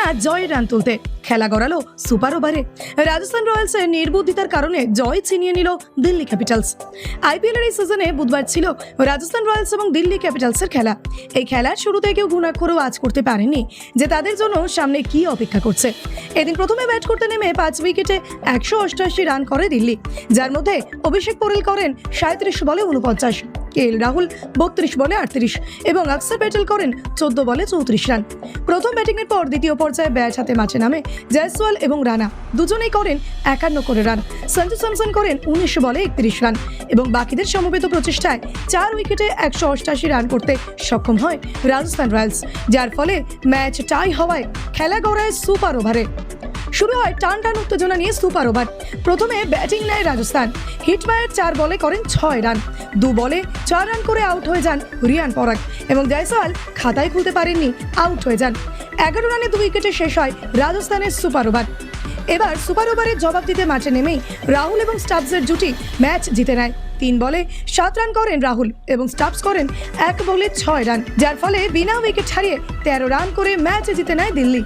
না জয়ের রান তুলতে, খেলা গড়ালো সুপার ওভারে। রাজস্থান রয়্যালসের নির্বুদ্ধিতার কারণে জয় ছিনিয়ে নিল দিল্লি ক্যাপিটালস। আইপিএলের এই সিজনে বুধবার ছিল রাজস্থান রয়্যালস এবং দিল্লি ক্যাপিটালসের খেলা। এই খেলার শুরুতে কেউ ঘুণাক্ষরেও আজ করতে পারেনি যে তাদের জন্য সামনে কি অপেক্ষা করছে। এদিন প্রথমে ব্যাট করতে নেমে 5 উইকেটে 188 রান করে দিল্লি, যার মধ্যে অভিষেক পোরেল করেন 37 বলে 49, কেএল রাহুল 32 বলে 38 এবং অক্ষর প্যাটেল করেন 14 বলে 34 রান। প্রথম ব্যাটিংয়ের পর দ্বিতীয় পর্যায়ে ব্যাট হাতে মাঠে নামে জয়সওয়াল এবং রানা, দুজনেই করেন 51 করে রান। সঞ্জু স্যামসন করেন 19 বলে 31 রান এবং বাকিদের সমবেত প্রচেষ্টায় 4 উইকেটে 188 রান করতে সক্ষম হয় রাজস্থান রয়্যালস, যার ফলে ম্যাচ টাই হওয়ায় খেলা গড়ায় সুপার ওভারে। শুরু হয় টান টান উত্তেজনা নিয়ে সুপার ওভার। প্রথমে ব্যাটিং নেয় রাজস্থান। হিটমায়ার 4 বলে করেন 6 রান, 2 বলে 4 রান করে আউট হয়ে যান রিয়ান পরাগ এবং জয়সওয়াল খাতায় খুলতে পারেননি, আউট হয়ে যান। 11 রানে 2 উইকেটে শেষ হয় রাজস্থানের সুপার ওভার। এবার সুপার ওভারের জবাব দিতে মাঠে নেমেই রাহুল এবং স্টাবসের জুটি ম্যাচ জিতে নেয়। 3 বলে 7 রান করেন রাহুল এবং স্টাবস করেন 1 বলে 6 রান, যার ফলে বিনা উইকেট হারিয়ে 13 রান করে ম্যাচ জিতে নেয় দিল্লি।